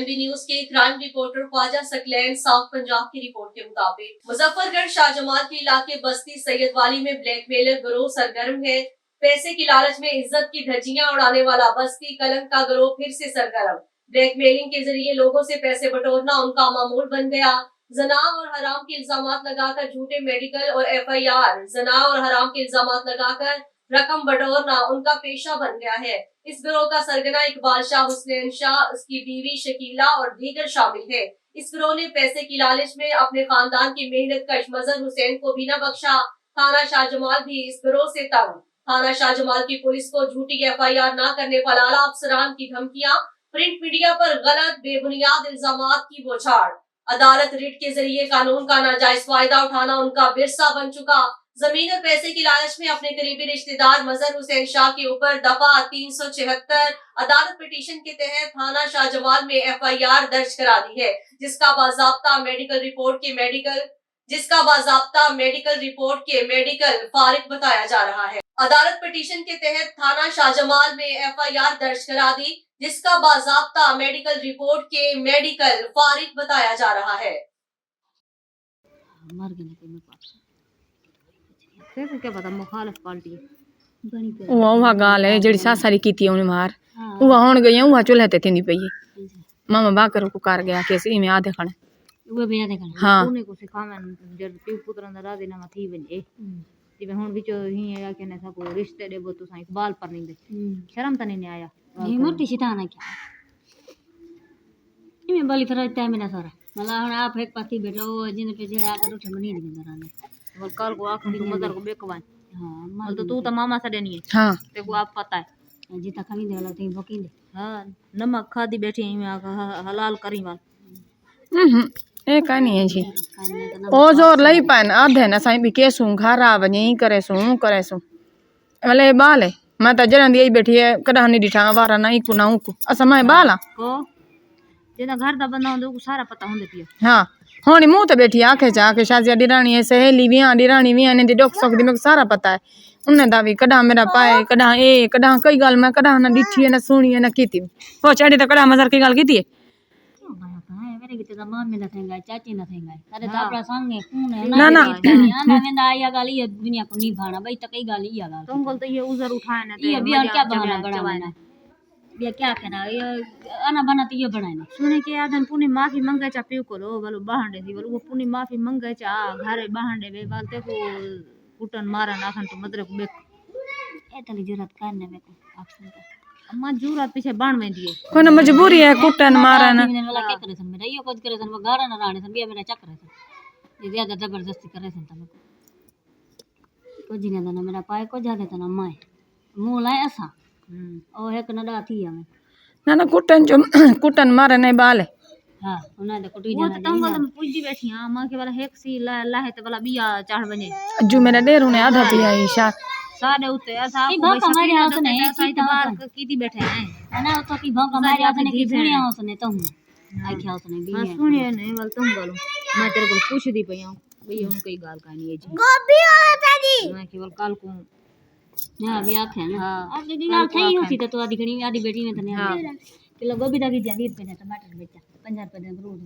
MB news के crime reporter Khwaja Saqlain south Punjab की report के मुताबिक मुजफ्फरगढ़ शाहजमाल के इलाके बस्ती सैयद वाली में ब्लैकमेलर गिरोह सरगर्म है। पैसे की लालच में इज्जत की धज्जियां उड़ाने वाला बस्ती कलंक का गिरोह फिर से सरगर्म। ब्लैकमेलिंग के जरिए लोगों से पैसे बटोरना उनका मामूल बन गया। जना और हराम के इल्जामात लगाकर झूठे मेडिकल और FIR, जना और हराम के इल्जामात लगाकर रकम बटोरना उनका पेशा बन गया है। इस गिरोह का सरगना इकबाल शाह, हुसनैन शाह, उसकी बीवी शकीला और दीगर शामिल है। इस गिरोह ने पैसे की लालच में अपने खानदान की मेहनत कश मजहर हुसैन को भी न बख्शा। थाना शाहजमाल भी इस गिरोह से तंग। थाना शाहजमाल की पुलिस को झूठी FIR न करने पर आला अफसरान की धमकियां, प्रिंट मीडिया पर गलत बेबुनियाद इल्जामात की बौछार। अदालत रिट के जरिए कानून का नाजायज फायदा उठाना उनका विरसा बन चुका। जमीन और पैसे की लालच में अपने करीबी रिश्तेदार मजहर हुसैन शाह के ऊपर दफा 376 अदालत पिटीशन के तहत थाना शाहजमाल में FIR दर्ज करा दी है, जिसका बाज़ाब्ता मेडिकल रिपोर्ट के मेडिकल फारिग बताया जा रहा है। अदालत पिटीशन के तहत थाना शाहजमाल में FIR दर्ज करा दी, जिसका बाज़ाब्ता मेडिकल रिपोर्ट के मेडिकल फारिग बताया जा रहा है। क्या पता मुखालिफ पार्टी उहा गाल है जड़ी सासारी कीती उन्हें मार उहा हुन गई उहा चुल्हे ते थींदी पई मामा बाकर को कर गया केसी में आधे खणे उहे भी आधे खणे हां उने को सिखावन जब पी पुत्रन दा रादी ना थी वने जिवे हुन बिचो ही है के ने सको रिश्ते देबो तो सा इकबाल पर नहीं दे शर्म त नहीं आया नहीं मोटी सिताना क्या इमे बली फरजता में ना सारा मला हुन आप एक पाती बैठो जिने पे जेड़ा आकर उठे मनी नहीं जराने और कल को आंख की मदर को बेकवान हां मल तो तू तो मामा से देनी है हां ते को आप पता है जीता खमी दे वाला ते भोकी दे हां नमक खादी बैठी में हलाल करी वाल ए कानी है जी ओ जोर लई पान आधे ना साई भी केसू घर आ वनी करे सु वाले बाले मैं त जरन दी बैठी है कदा नहीं दिठा वारा नहीं को ना को असमा बाला को जेना घर दा बंदा होंदे को सारा पता होंदे पिया हां होनी मुंह ते बैठी आंखें चाके शाजिया डिरानी है सहेली भी आने दी डॉक सकदी में सारा पता है उन्हें दावी कदा मेरा पाए कदा कई गल मैं कदा ना दिठी है ना सुनी है ना कीती हो चढ़ी तो कदा मजर की गल कीती है मेरे किते मामे ना थेंगा चाची ना थेंगा अरे तो आपरा संगे कौन है ना ना ना वेंदा आया गाली ये दुनिया को नहीं भाना भाई तो कई गाली या गाल तुम बोलते ये उजर उठाए ना ये भी क्या बहाना बनाना ये क्या कहना ये आना बनाती ये बनाए ना सुने के आदन पुनी माफी मांगे चा पियो को लो बोलो बहांडे दी बोलो वो पुनी माफी मांगे चा घरे बहांडे वे बालते को कुटन मारा नाखन तो मदरे को बेक एतली जरूरत करने में को ऑप्शन का अम्मा जरूरत पीछे बाण में दिए कोन मजबूरी है कुटन मारा ना मैंने वाला क्या करे सन मेरा यो कुछ करे सन वो गारा ना राणे सन बिया मेरा चक्कर है सन ये ज्यादा जबरदस्ती करे सन तमे को जिने ना मेरा पाए को ज्यादा तना माए मुंह लाए असा ओ एक नडा थी हमें ना कुटन मारे नहीं बाले हां उना दे कुटी जाना तुम बोल में पूजी बैठी हां मां के वाला एक सी ला है तो वाला बिया चढ़ बने जो मेरा डेरू ने आधा पिया ईशा साडे उते ऐसा आपको भाई हमारे हाथ ने साइड बार कीती बैठे हैं ना तो की भाग हमारे हाथ ने की सुनिया उसने तो आई क्या उसने भी हां सुनिए नहीं बोल तुम बोलो मैं तेरे को पूछ दी पई हूं भई उन कोई गाल कहानी है जी गोभी होता जी मैं केवल कल को ना अभी आखे ना हां अब दिन नाल थई होती तो आधी घणी आधी बेटी ने तने हां किलो गोभी दा की 20 रुपए टमाटर बेचा 50 रुपए रोज